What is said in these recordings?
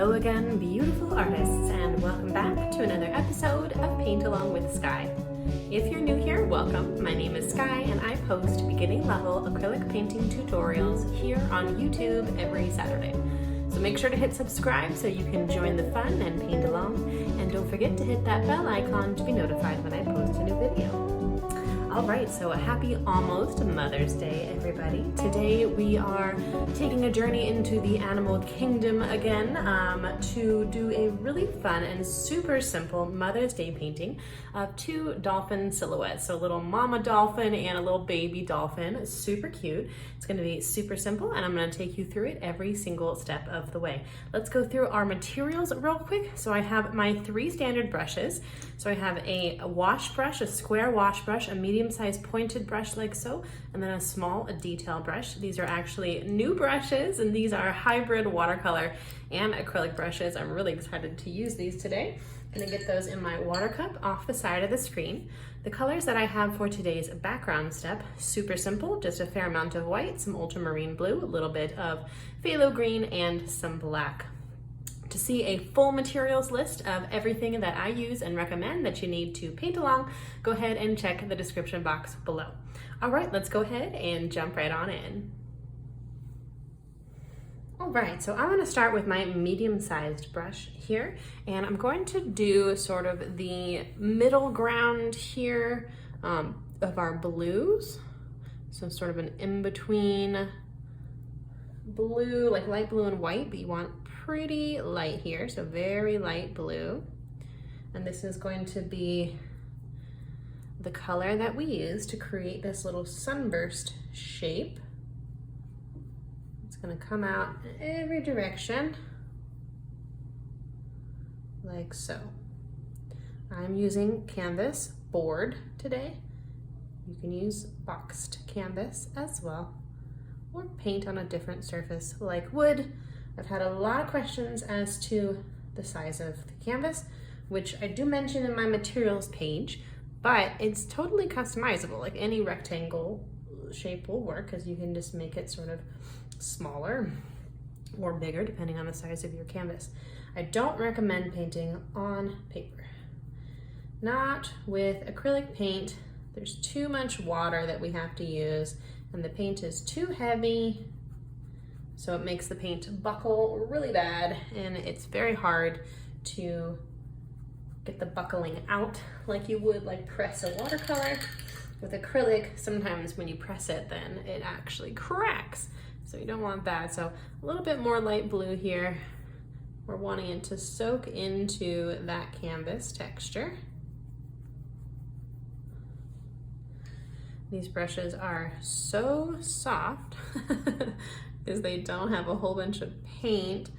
Hello again, beautiful artists, and welcome back to another episode of Paint Along with Skye. If you're new here, welcome. My name is Skye, and I post beginning level acrylic painting tutorials here on YouTube every Saturday. So make sure to hit subscribe so you can join the fun and paint along, and don't forget to hit that bell icon to be notified when I post a new video. Alright, so a happy almost Mother's Day, everybody. Today we are taking a journey into the animal kingdom again to do a really fun and super simple Mother's Day painting of two dolphin silhouettes. So a little mama dolphin and a little baby dolphin. Super cute. It's going to be super simple, and I'm going to take you through it every single step of the way. Let's go through our materials real quick. So I have my three standard brushes. So I have a wash brush, a square wash brush, a medium-sized pointed brush like so, and then a small detail brush. These are actually new brushes, and these are hybrid watercolor and acrylic brushes. I'm really excited to use these today. I'm gonna get those in my water cup off the side of the screen. The colors that I have for today's background step, super simple, just a fair amount of white, some ultramarine blue, a little bit of phthalo green, and some black. To see a full materials list of everything that I use and recommend that you need to paint along, go ahead and check the description box below. All right, let's go ahead and jump right on in. All right, so I'm gonna start with my medium-sized brush here, and I'm going to do sort of the middle ground here of our blues. So sort of an in-between blue, like light blue and white, but you want pretty light here, so very light blue. And this is going to be the color that we use to create this little sunburst shape. It's gonna come out in every direction, like so. I'm using canvas board today. You can use boxed canvas as well, or paint on a different surface like wood. I've had a lot of questions as to the size of the canvas, which I do mention in my materials page, but it's totally customizable. Like any rectangle shape will work, because you can just make it sort of smaller or bigger depending on the size of your canvas. I don't recommend painting on paper. Not with acrylic paint. There's too much water that we have to use, and the paint is too heavy. So it makes the paint buckle really bad, and it's very hard to get the buckling out like you would like press a watercolor. With acrylic, sometimes when you press it, then it actually cracks. So you don't want that. So a little bit more light blue here. We're wanting it to soak into that canvas texture. These brushes are so soft because they don't have a whole bunch of paint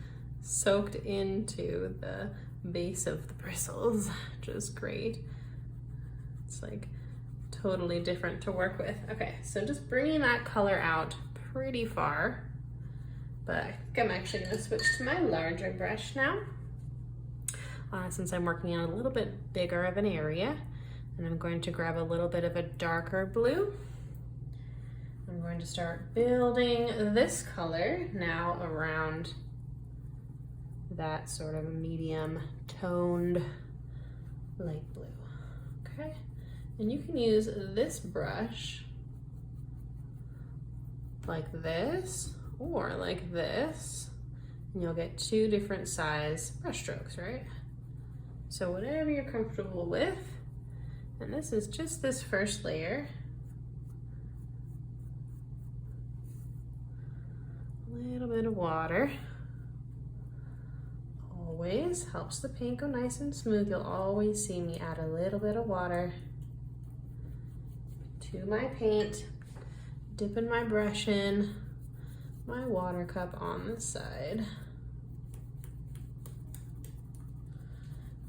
soaked into the base of the bristles, which is great. It's like totally different to work with. Okay, so just bringing that color out pretty far, but I think I'm actually gonna switch to my larger brush now, since I'm working on a little bit bigger of an area. And I'm going to grab a little bit of a darker blue. I'm going to start building this color now around that sort of medium toned light blue. Okay, and you can use this brush like this or like this, and you'll get two different size brush strokes, right? So whatever you're comfortable with. And this is just this first layer. A little bit of water. Always helps the paint go nice and smooth. You'll always see me add a little bit of water to my paint, dipping my brush in my water cup on the side.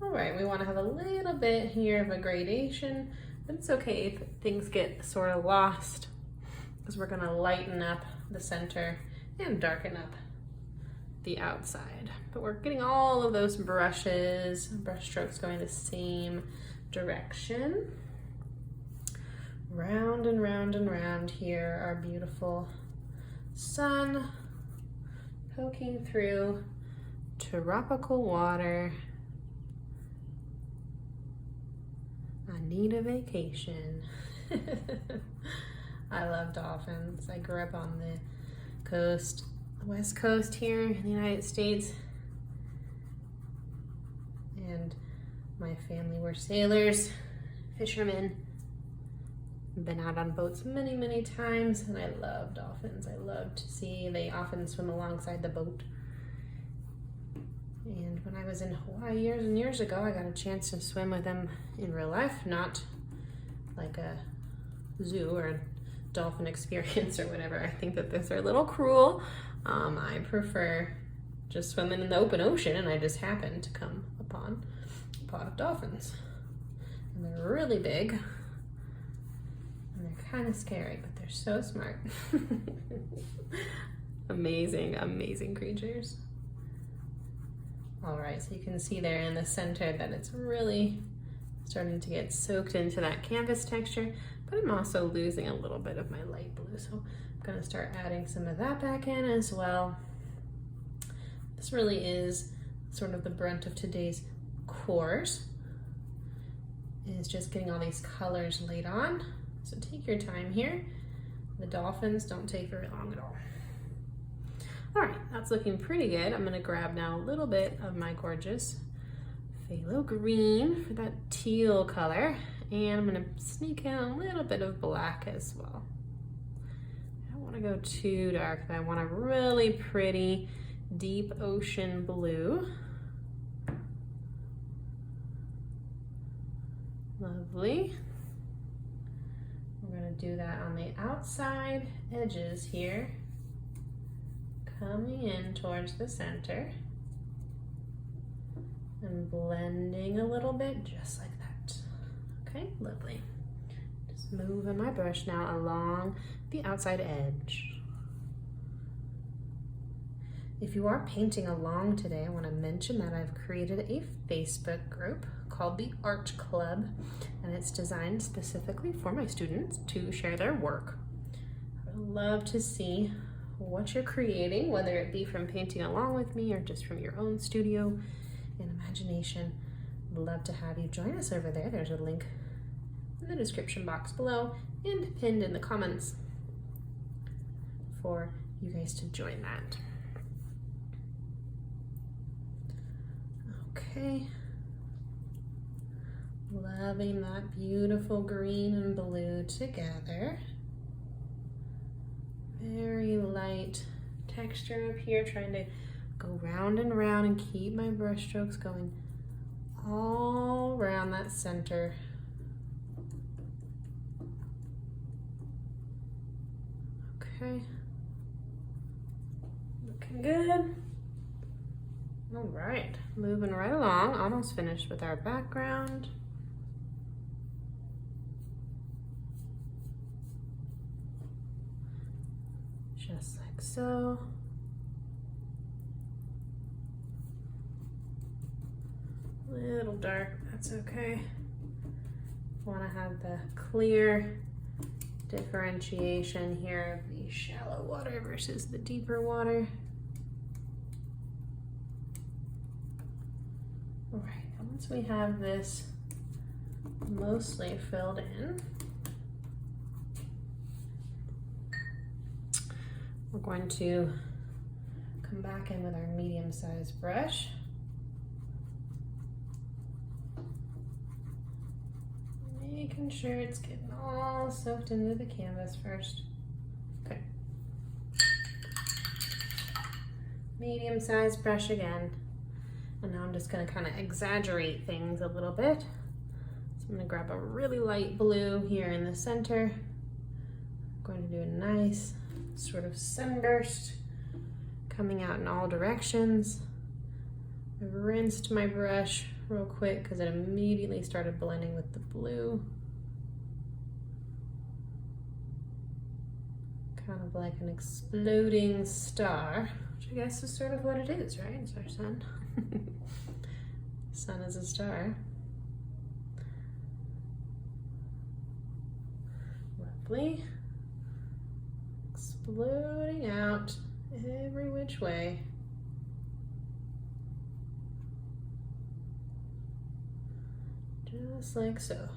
All right, we want to have a little bit here of a gradation, but it's okay if things get sort of lost, because we're going to lighten up the center and darken up the outside. But we're getting all of those brush strokes going the same direction. Round and round and round here, our beautiful sun poking through tropical water. I need a vacation. I love dolphins. I grew up on the coast, the West Coast here in the United States. And my family were sailors, fishermen. Been out on boats many, many times, and I love dolphins. I love to see, they often swim alongside the boat. And when I was in Hawaii years and years ago, I got a chance to swim with them in real life, not like a zoo or a dolphin experience or whatever. I think that those are a little cruel. I prefer just swimming in the open ocean, and I just happened to come upon a pod of dolphins. And they're really big, and they're kind of scary, but they're so smart. Amazing, amazing creatures. All right, so you can see there in the center that it's really starting to get soaked into that canvas texture, but I'm also losing a little bit of my light blue, so I'm gonna start adding some of that back in as well. This really is sort of the brunt of today's course, is just getting all these colors laid on. So take your time here. The dolphins don't take very long at all. All right, that's looking pretty good. I'm gonna grab now a little bit of my gorgeous phthalo green for that teal color, and I'm gonna sneak in a little bit of black as well. I don't wanna go too dark, but I want a really pretty deep ocean blue. Lovely. We're gonna do that on the outside edges here, coming in towards the center and blending a little bit just like that. Okay, lovely. Just moving my brush now along the outside edge. If you are painting along today, I want to mention that I've created a Facebook group called the Art Club, and it's designed specifically for my students to share their work. I would love to see what you're creating, whether it be from painting along with me or just from your own studio and imagination. I'd love to have you join us over there. There's a link in the description box below and pinned in the comments for you guys to join that. Okay, loving that beautiful green and blue together. Very light texture up here, trying to go round and round and keep my brush strokes going all around that center. Okay, looking good. All right, moving right along, almost finished with our background. Just like so. A little dark, that's okay. Want to have the clear differentiation here of the shallow water versus the deeper water. All right, and once we have this mostly filled in, we're going to come back in with our medium-sized brush. Making sure it's getting all soaked into the canvas first. Okay. Medium-sized brush again. And now I'm just gonna kind of exaggerate things a little bit. So I'm gonna grab a really light blue here in the center. I'm going to do a nice sort of sunburst coming out in all directions. I've rinsed my brush real quick because it immediately started blending with the blue. Kind of like an exploding star, which I guess is sort of what it is, right? It's our sun. Sun is a star. Lovely. Exploding out every which way. just like so.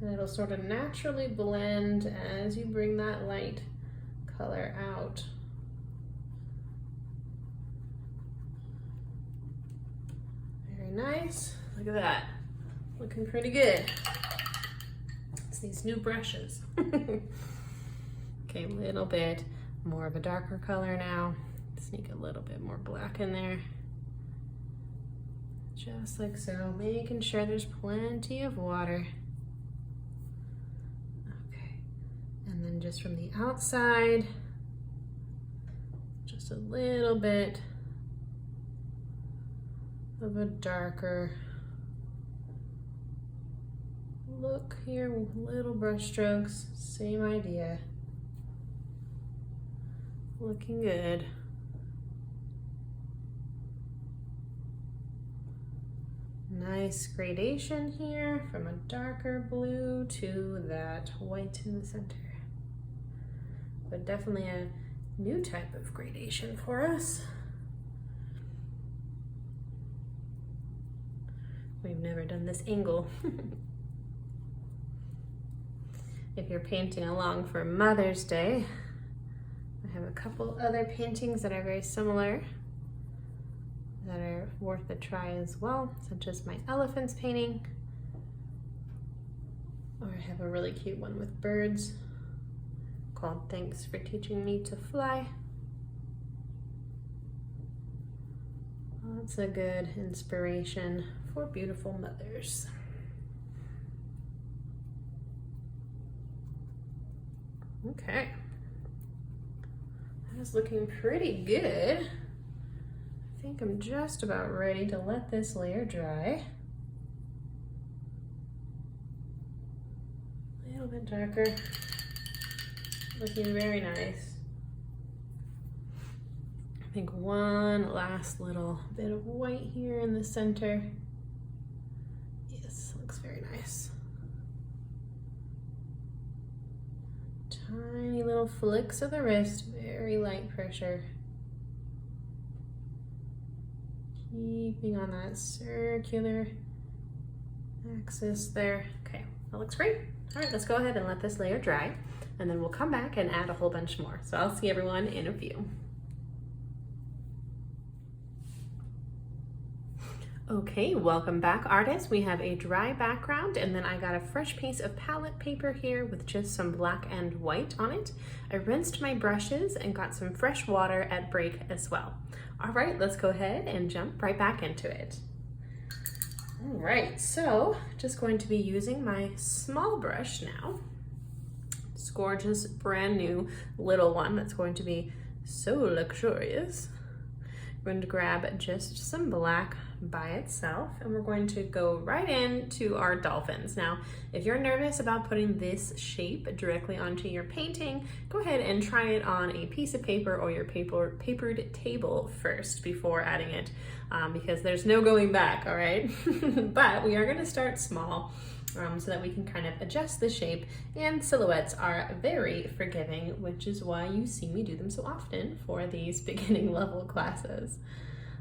And it'll sort of naturally blend as you bring that light color out. Very nice. Look at that. Looking pretty good. It's these new brushes. Okay, a little bit more of a darker color now. Sneak a little bit more black in there. Just like so, making sure there's plenty of water. Okay, and then just from the outside, just a little bit of a darker look here with little brush strokes, same idea. Looking good. Nice gradation here from a darker blue to that white in the center. But definitely a new type of gradation for us. We've never done this angle. If you're painting along for Mother's Day, I have a couple other paintings that are very similar that are worth a try as well, such as my elephants painting, or I have a really cute one with birds called Thanks for Teaching Me to Fly. That's a good inspiration for beautiful mothers. Okay, that is looking pretty good. I think I'm just about ready to let this layer dry. A little bit darker, looking very nice. I think one last little bit of white here in the center. Yes, looks very nice. Tiny little flicks of the wrist, very light pressure. Keeping on that circular axis there. Okay, that looks great. All right, let's go ahead and let this layer dry, and then we'll come back and add a whole bunch more. So I'll see everyone in a few. Okay, welcome back, artists. We have a dry background, and then I got a fresh piece of palette paper here with just some black and white on it. I rinsed my brushes and got some fresh water at break as well. All right, let's go ahead and jump right back into it. All right, so just going to be using my small brush now. It's gorgeous, brand new little one that's going to be so luxurious. I'm going to grab just some black by itself, and we're going to go right into our dolphins. Now, if you're nervous about putting this shape directly onto your painting, go ahead and try it on a piece of paper or your papered table first before adding it, because there's no going back, all right? But we are going to start small so that we can kind of adjust the shape, and silhouettes are very forgiving, which is why you see me do them so often for these beginning level classes.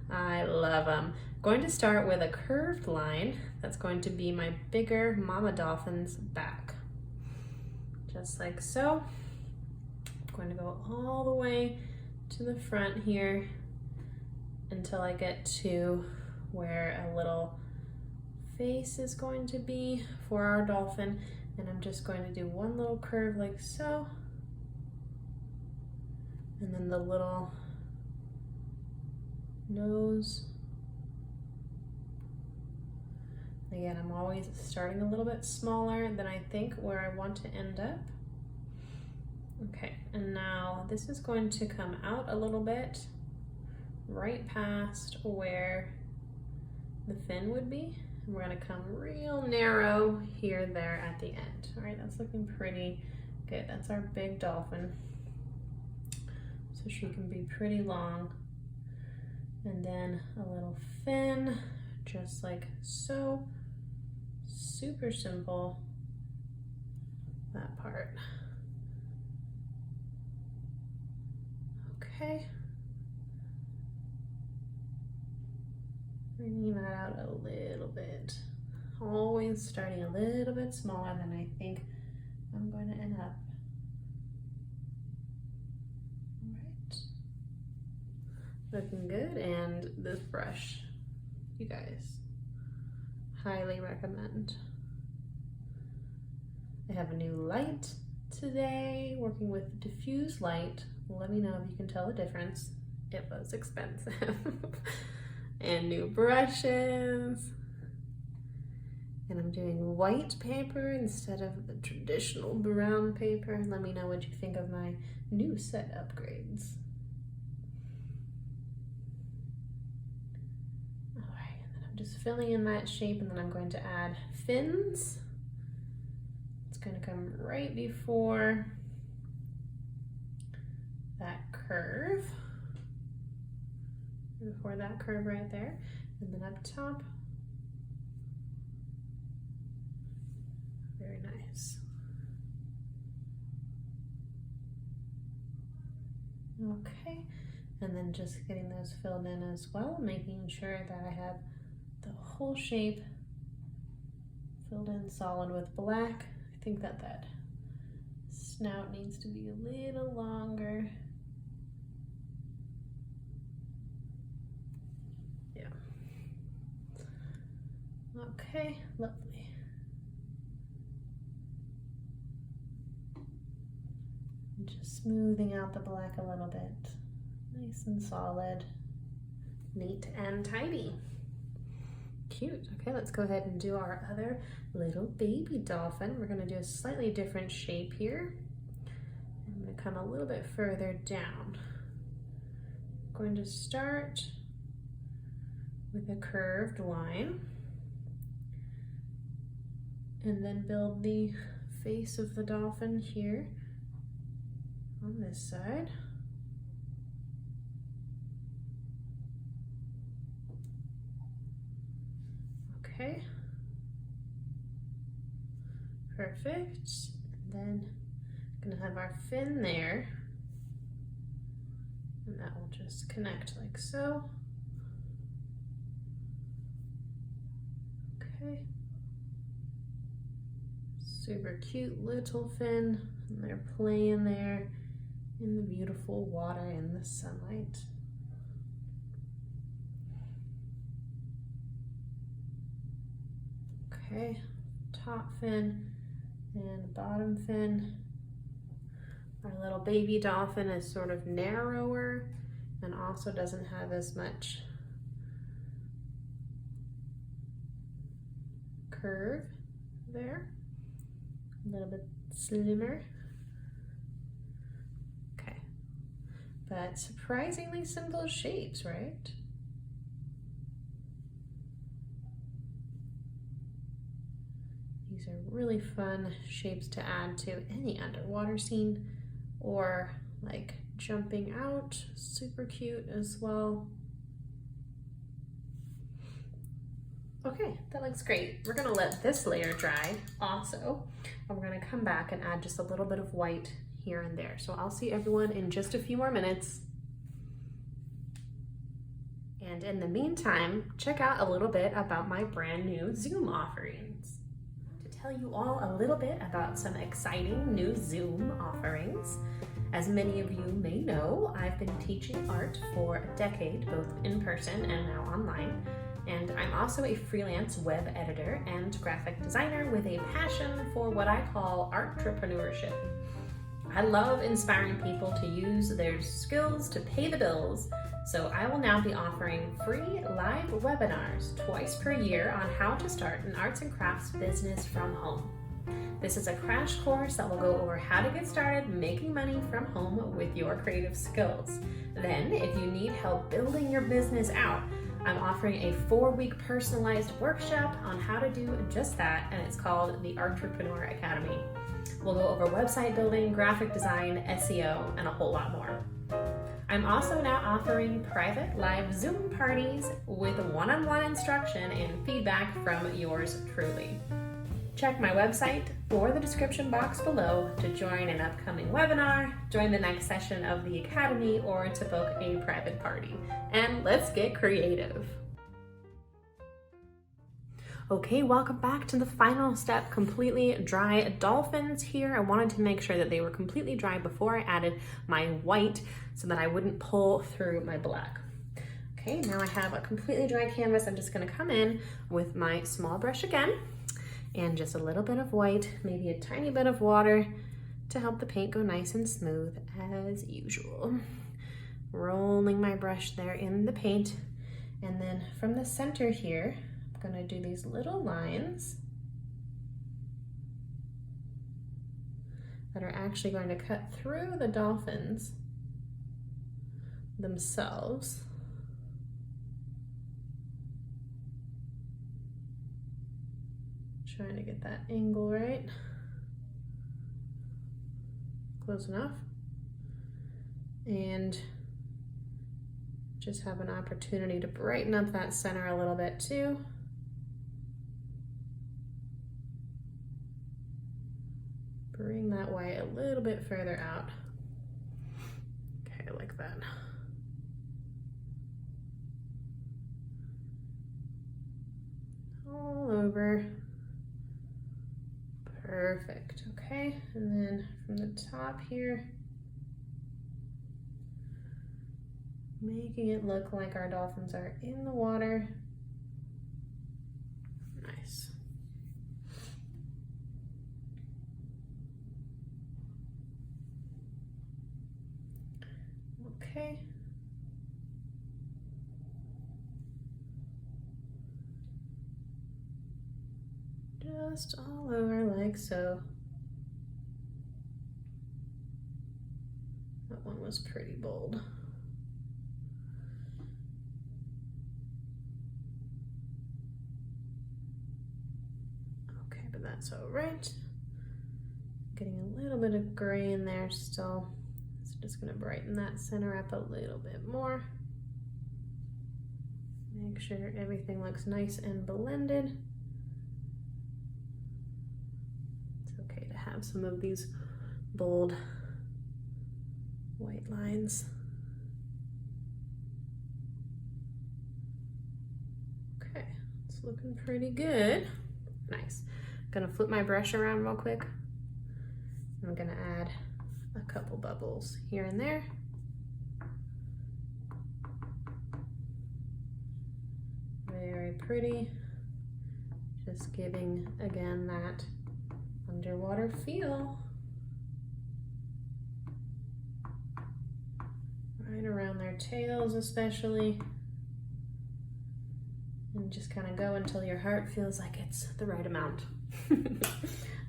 I love them. Going to start with a curved line that's going to be my bigger mama dolphin's back. Just like so. I'm going to go all the way to the front here until I get to where a little face is going to be for our dolphin, and I'm just going to do one little curve like so, and then the little nose. Again, I'm always starting a little bit smaller than I think where I want to end up. Okay, and now this is going to come out a little bit right past where the fin would be. And we're gonna come real narrow here, there at the end. All right, that's looking pretty good. That's our big dolphin. So she can be pretty long. And then a little fin, just like so. Super simple, that part. Okay. Bringing that out a little bit always starting a little bit smaller than I think I'm going to end up. All right. Looking good. And this brush, you guys, highly recommend. I have a new light today, working with diffuse light. Let me know if you can tell the difference. It was expensive. And new brushes. And I'm doing white paper instead of the traditional brown paper. Let me know what you think of my new set upgrades. All right, and then I'm just filling in that shape, and then I'm going to add fins. It's going to come right before that curve. Before that curve right there, and then up top. Very nice. Okay, and then just getting those filled in as well, making sure that I have the whole shape filled in solid with black. I think that snout needs to be a little longer. Yeah. Okay, lovely. Just smoothing out the black a little bit. Nice and solid. Neat and tidy. Cute. Okay, let's go ahead and do our other little baby dolphin. We're going to do a slightly different shape here. I'm going to come a little bit further down. I'm going to start with a curved line and then build the face of the dolphin here on this side. Okay, perfect. And then I'm gonna have our fin there, and that will just connect like so. Okay, super cute little fin, and they're playing there in the beautiful water in the sunlight. Okay, top fin and bottom fin. Our little baby dolphin is sort of narrower and also doesn't have as much curve there. A little bit slimmer. Okay, but surprisingly simple shapes, right? These are really fun shapes to add to any underwater scene or like jumping out. Super cute as well. Okay, that looks great. We're gonna let this layer dry also, and we're gonna come back and add just a little bit of white here and there. So I'll see everyone in just a few more minutes. And in the meantime, check out a little bit about my brand new Zoom offerings. To tell you all a little bit about some exciting new Zoom offerings. As many of you may know, I've been teaching art for a decade, both in person and now online. And I'm also a freelance web editor and graphic designer with a passion for what I call artpreneurship. I love inspiring people to use their skills to pay the bills, so I will now be offering free live webinars twice per year on how to start an arts and crafts business from home. This is a crash course that will go over how to get started making money from home with your creative skills. Then, if you need help building your business out, I'm offering a 4-week personalized workshop on how to do just that, and it's called the Artrepreneur Academy. We'll go over website building, graphic design, SEO, and a whole lot more. I'm also now offering private live Zoom parties with one-on-one instruction and feedback from yours truly. Check my website or the description box below to join an upcoming webinar, join the next session of the Academy, or to book a private party. And let's get creative. Okay, welcome back to the final step, completely dry dolphins here. I wanted to make sure that they were completely dry before I added my white so that I wouldn't pull through my black. Okay, now I have a completely dry canvas. I'm just gonna come in with my small brush again and just a little bit of white, maybe a tiny bit of water to help the paint go nice and smooth as usual. Rolling my brush there in the paint, and then from the center here, I'm gonna do these little lines that are actually going to cut through the dolphins themselves. Trying to get that angle right. Close enough. And just have an opportunity to brighten up that center a little bit too. Bring that white a little bit further out. Okay, like that. All over. Perfect, okay. And then from the top here, making it look like our dolphins are in the water. Nice. Okay. Just all over like so. That one was pretty bold. Okay, but that's all right. Getting a little bit of gray in there still. So just gonna brighten that center up a little bit more. Make sure everything looks nice and blended. It's okay to have some of these bold white lines. Okay, it's looking pretty good. Nice. Gonna flip my brush around real quick. I'm gonna add a couple bubbles here and there. Very pretty. Just giving, again, that underwater feel. Right around their tails especially. And just kind of go until your heart feels like it's the right amount.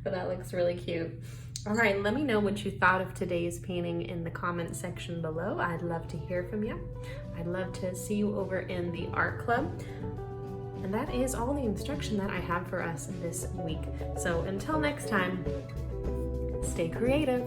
But that looks really cute. All right, let me know what you thought of today's painting in the comment section below. I'd love to hear from you. I'd love to see you over in the art club. And that is all the instruction that I have for us this week. So until next time, stay creative.